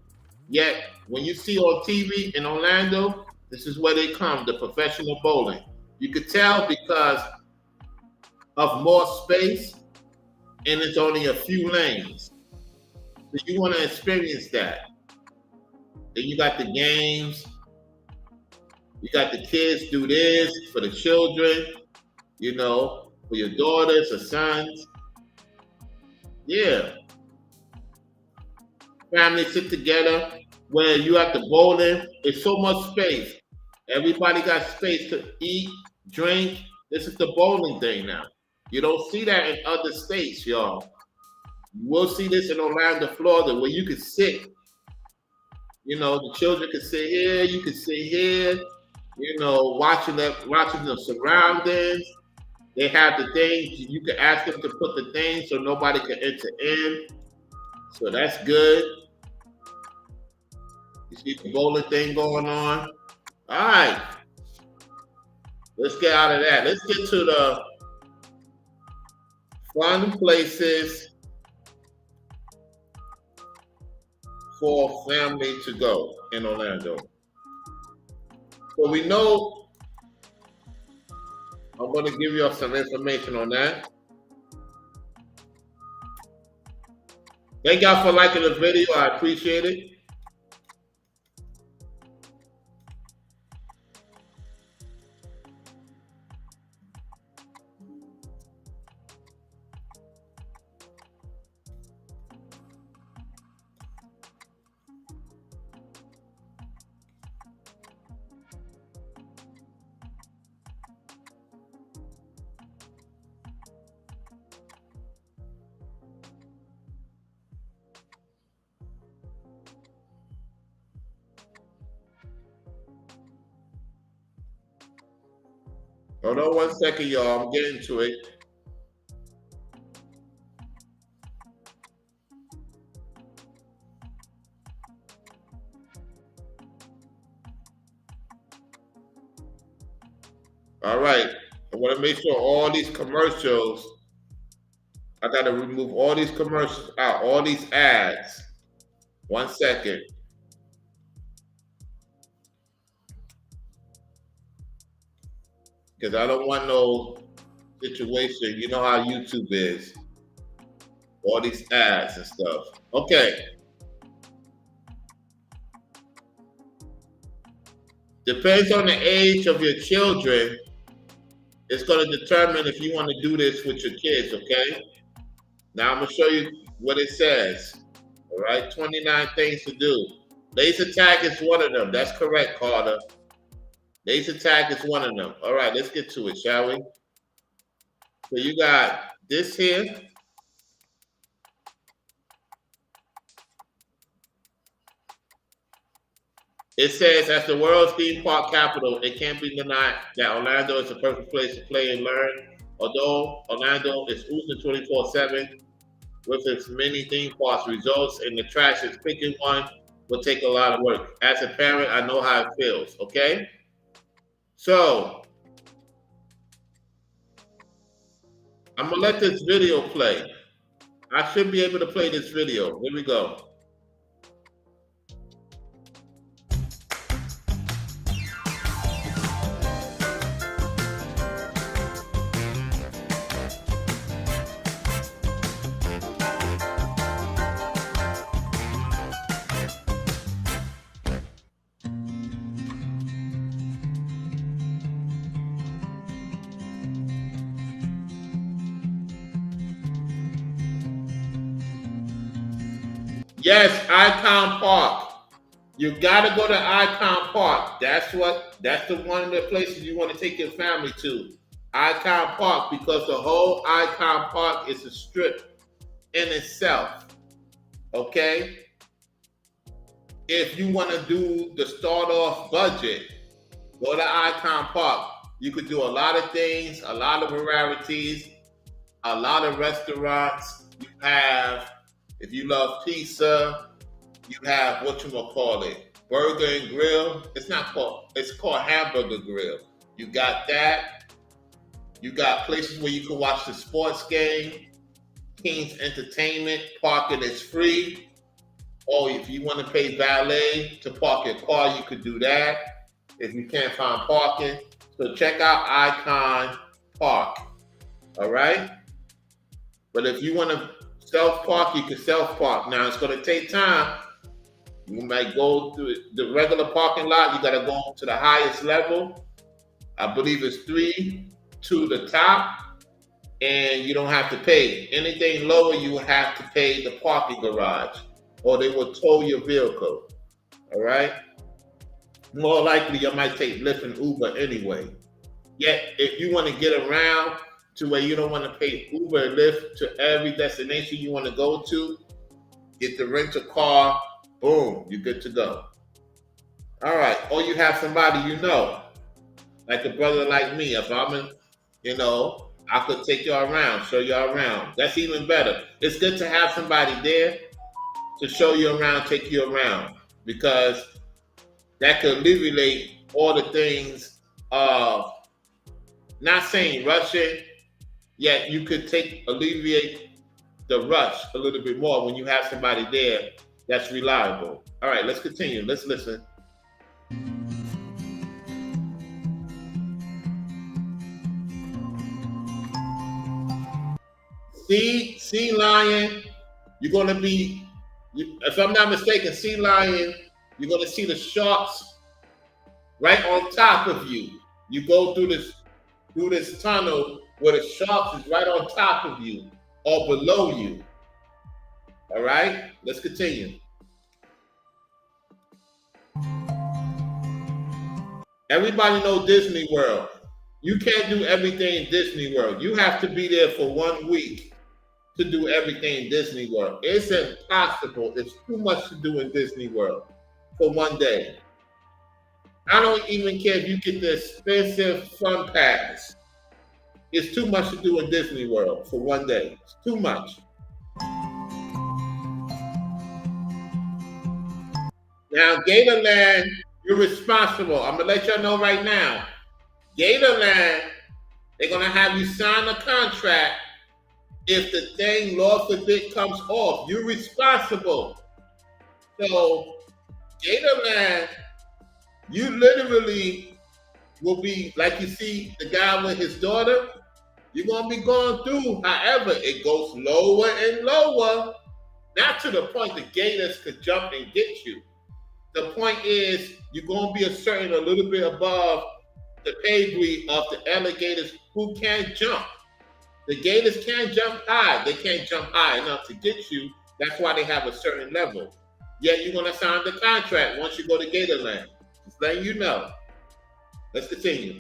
Yet when you see on TV in Orlando, this is where they come, the professional bowling. You could tell because of more space and it's only a few lanes. So you want to experience that. Then you got the games. You got the kids do this for the children, you know, for your daughters or sons. Yeah. Family sit together where you at the bowling. It's so much space. Everybody got space to eat, drink. This is the bowling thing now. You don't see that in other states, y'all. You will see this in Orlando, Florida, where you can sit. You know, the children can sit here, you can sit here, you know, watching the surroundings. They have the things, you can ask them to put the things so nobody can enter in. So that's good. You see the bowling thing going on. All right. Let's get out of that. Let's get to the fun places for family to go in Orlando. So we know, I'm going to give you some information on that. Thank y'all for liking the video. I appreciate it. Hold on 1 second, y'all. I'm getting to it. All right. I want to make sure all these commercials, I got to remove all these commercials out, all these ads. 1 second. Because I don't want no situation. You know how YouTube is. All these ads and stuff. Okay. Depends on the age of your children. It's going to determine if you want to do this with your kids, okay? Now I'm going to show you what it says. All right, 29 things to do. Laser tag is one of them. That's correct, Carter. Laser tag is one of them. All right, let's get to it, shall we? So you got this here. It says, as the world's theme park capital, it can't be denied that Orlando is a perfect place to play and learn. Although Orlando is oozing 24/7 with its many theme parks, results in the attractions, picking one will take a lot of work. As a parent, I know how it feels, okay? So, I'm going to let this video play. I should be able to play this video. Here we go. Yes, Icon Park. You gotta go to Icon Park. That's the one of the places you want to take your family to. Icon Park, because the whole Icon Park is a strip in itself. Okay? If you want to do the start off budget, go to Icon Park. You could do a lot of things, a lot of varieties, a lot of restaurants. You have, if you love pizza, you have what you gonna call it, Burger and Grill. It's called Hamburger Grill. You got that. You got places where you can watch the sports game. King's Entertainment, parking is free. Or if you want to pay valet to park your car, you could do that if you can't find parking. So check out Icon Park. All right? But if you want to self-park, you can self-park. Now, it's going to take time. You might go through the regular parking lot. You got to go to the highest level. I believe it's 3 to the top. And you don't have to pay. Anything lower, you will have to pay the parking garage, or they will tow your vehicle. All right? More likely, you might take Lyft and Uber anyway. Yet, if you want to get around to where you don't want to pay Uber and Lyft to every destination you want to go to, get the rental car, boom, you're good to go. All right, or you have somebody you know, like a brother like me. If I'm in, I could take y'all around, show y'all around. That's even better. It's good to have somebody there to show you around, take you around, because that could alleviate all the things of, not saying rushing, yet you could alleviate the rush a little bit more when you have somebody there that's reliable. All right, let's continue. Let's listen. Sea lion, you're going to be, if I'm not mistaken, sea lion, you're going to see the sharks right on top of you. You go through this tunnel where the sharks is right on top of you or below you. All right, let's continue. Everybody know Disney World. You can't do everything in Disney World. You have to be there for 1 week to do everything in Disney World. It's impossible. It's too much to do in Disney World for 1 day. I don't even care if you get the expensive fun pass. It's too much to do in Disney World for one day. It's too much. Now, Gatorland, you're responsible. I'm gonna let y'all know right now. Gatorland, they're gonna have you sign a contract. If the thing, Lord forbid, comes off, you're responsible. So, Gatorland, you literally will be like you see the guy with his daughter. You're gonna be going through. However, it goes lower and lower. Not to the point the gators could jump and get you. The point is you're gonna be a little bit above the pedigree of the alligators who can't jump. The gators can't jump high. They can't jump high enough to get you. That's why they have a certain level. Yet you're gonna sign the contract once you go to Gatorland. Just letting you know. Let's continue.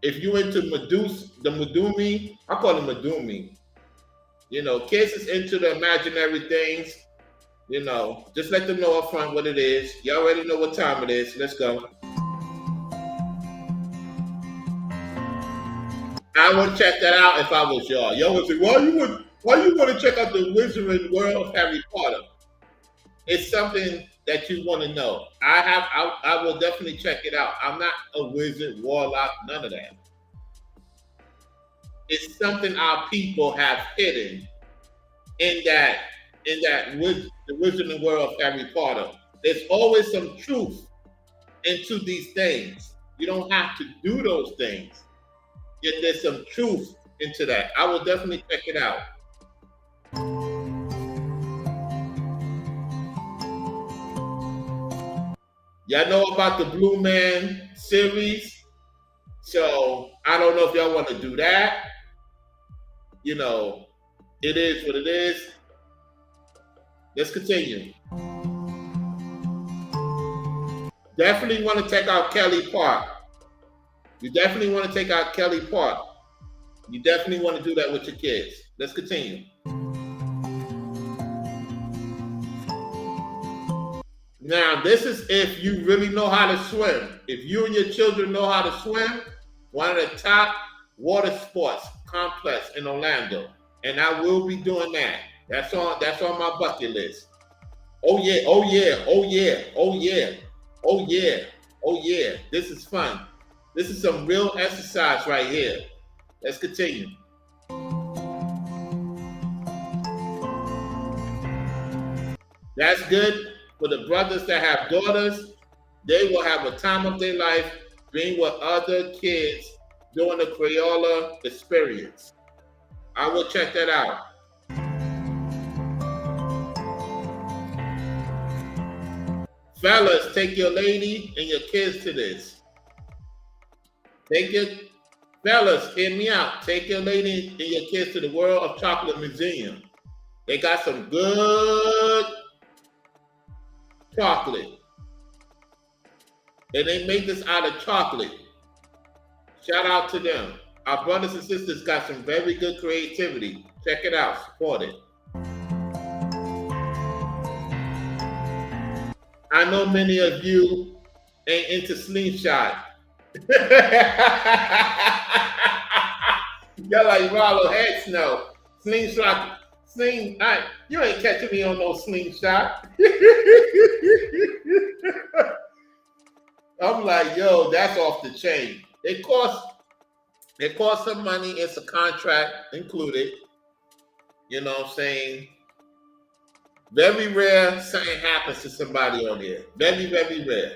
If you into the Medumi, I call it Medumi. You know, kids is into the imaginary things. You know, just let them know up front what it is. You already know what time it is. Let's go. I would check that out if I was y'all. Y'all would say, why you want to check out the Wizarding World of Harry Potter? It's something that you want to know. I will definitely check it out. I'm not a wizard, warlock, none of that. It's something our people have hidden in the Wizarding World of Harry Potter. There's always some truth into these things. You don't have to do those things. Yet there's some truth into that. I will definitely check it out. Y'all know about the Blue Man series. So I don't know if y'all want to do that. You know, it is what it is. Let's continue. Definitely want to take out Kelly Park. You definitely want to take out Kelly Park. You definitely want to do that with your kids. Let's continue. Now, this is if you really know how to swim. If you and your children know how to swim, one of the top water sports complex in Orlando. And I will be doing that. That's on my bucket list. Oh yeah, oh yeah, oh yeah, oh yeah, oh yeah, oh yeah. This is fun. This is some real exercise right here. Let's continue. That's good for the brothers that have daughters. They will have a time of their life being with other kids doing the Crayola experience. I will check that out. Fellas, take your lady and your kids to this. Fellas, hear me out. Take your lady and your kids to the World of Chocolate Museum. They got some good chocolate. And they make this out of chocolate. Shout out to them. Our brothers and sisters got some very good creativity. Check it out. Support it. I know many of you ain't into slingshot. Y'all like Rollo Head Snow. Slingshot. You ain't catching me on no slingshot. I'm like, yo, that's off the chain. It costs some money. It's a contract included. You know what I'm saying? Very rare something happens to somebody on there. Very, very rare.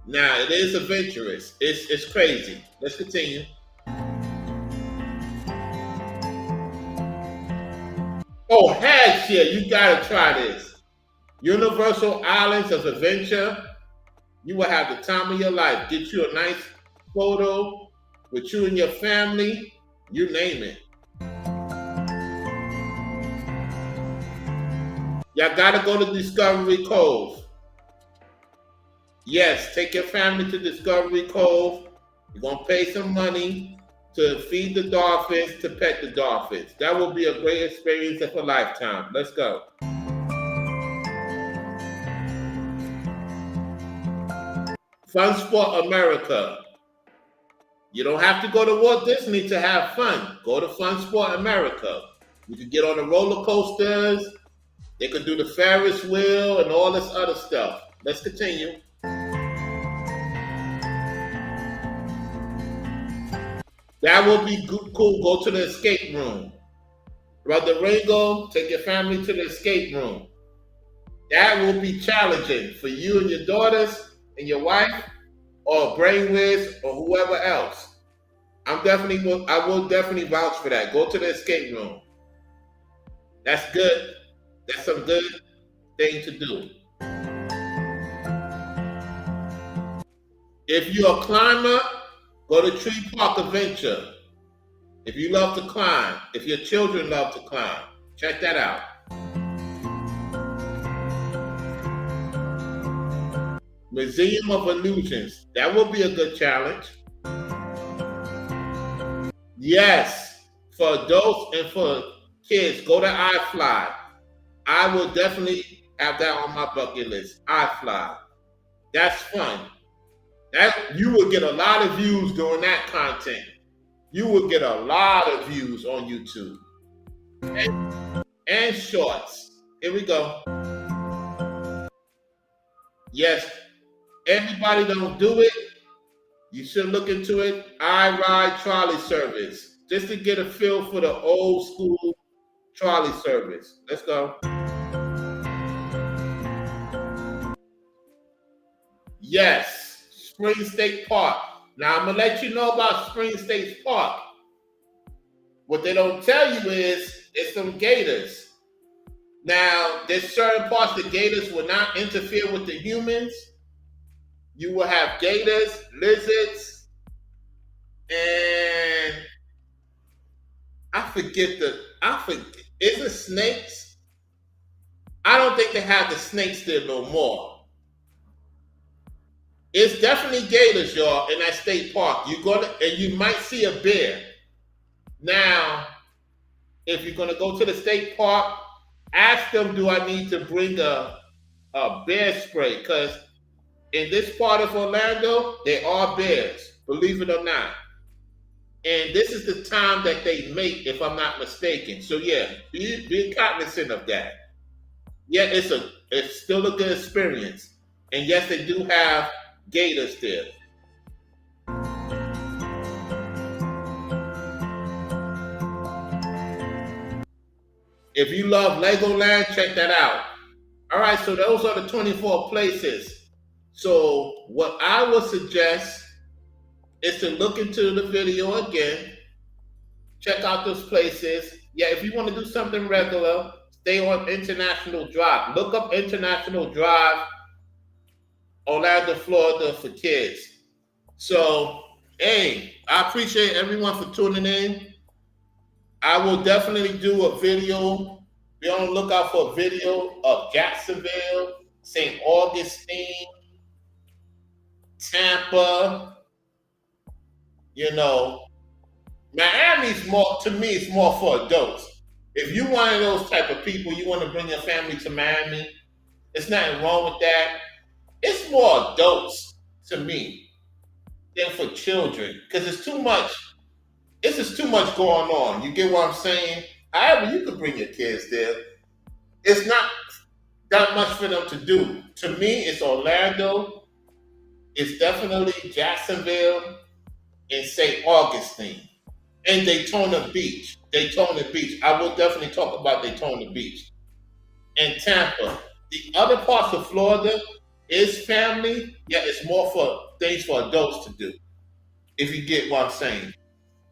Now, it is adventurous. It's crazy. Let's continue. Oh, heck yeah, you gotta try this. Universal Islands of Adventure. You will have the time of your life. Get you a nice photo with you and your family. You name it. Y'all gotta go to Discovery Cove. Yes, take your family to Discovery Cove. You're gonna pay some money to feed the dolphins, to pet the dolphins. That will be a great experience of a lifetime. Let's go. Fun Sport America. You don't have to go to Walt Disney to have fun. Go to Fun Sport America. You can get on the roller coasters. They can do the Ferris wheel and all this other stuff. Let's continue. That will be cool. Go to the escape room. Brother Ringo, take your family to the escape room. That will be challenging for you and your daughters and your wife, or Brainwiz, or whoever else. I will definitely vouch for that. Go to the escape room. That's good. That's some good thing to do. If you're a climber, go to Tree Park Adventure. If you love to climb, if your children love to climb, check that out. Museum of Illusions. That will be a good challenge. Yes, for adults and for kids, go to iFly. I will definitely have that on my bucket list. iFly. That's fun. You will get a lot of views doing that content. You will get a lot of views on YouTube. And shorts. Here we go. Yes, everybody don't do it. You should look into it. I Ride trolley service. Just to get a feel for the old school trolley service. Let's go. Yes, Spring State Park. Now, I'm going to let you know about Spring State Park. What they don't tell you is it's some gators. Now, there's certain parts the gators will not interfere with the humans. You will have gators, lizards, and is it snakes? I don't think they have the snakes there no more. It's definitely gators, y'all, in that state park. And you might see a bear. Now, if you're gonna go to the state park, ask them, do I need to bring a bear spray? Because in this part of Orlando, there are bears, believe it or not. And this is the time that they mate, if I'm not mistaken. So yeah, be cognizant of that. Yeah, it's still a good experience. And yes, they do have gators there. If you love Legoland, check that out. All right, so those are the 24 places. So what I would suggest is to look into the video again, check out those places. Yeah, if you want to do something regular, stay on International Drive. Look up International Drive, Orlando, Florida for kids. So, hey, I appreciate everyone for tuning in. I will definitely do a video. Be on the lookout for a video of Jacksonville, St. Augustine, Tampa. Miami's more, to me, it's more for adults. If you're one of those type of people, you want to bring your family to Miami, there's nothing wrong with that. It's more adults to me than for children, because it's too much. It's just too much going on. You get what I'm saying? However, you can bring your kids there. It's not that much for them to do. To me, it's Orlando. It's definitely Jacksonville and St. Augustine and Daytona Beach. Daytona Beach. I will definitely talk about Daytona Beach. And Tampa. The other parts of Florida is family. Yeah, it's more for things for adults to do. If you get what I'm saying.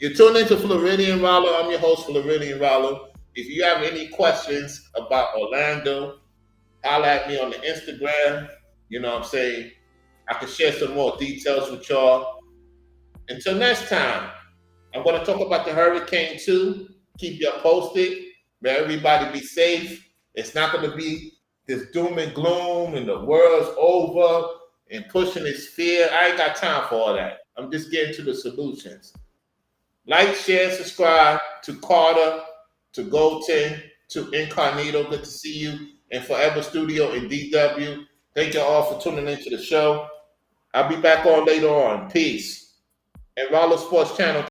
You're tuned into Floridian Rollo. I'm your host, Floridian Rollo. If you have any questions about Orlando, holler at me on the Instagram. You know what I'm saying? I can share some more details with y'all. Until next time, I'm going to talk about the hurricane too. Keep you posted. May everybody be safe. It's not going to be this doom and gloom and the world's over and pushing this fear. I ain't got time for all that. I'm just getting to the solutions. Like, share, subscribe to Carter, to Golden, to Incognito. Good to see you. And Forever Studio and DW. Thank you all for tuning into the show. I'll be back on later on. Peace. And Roller Sports Channel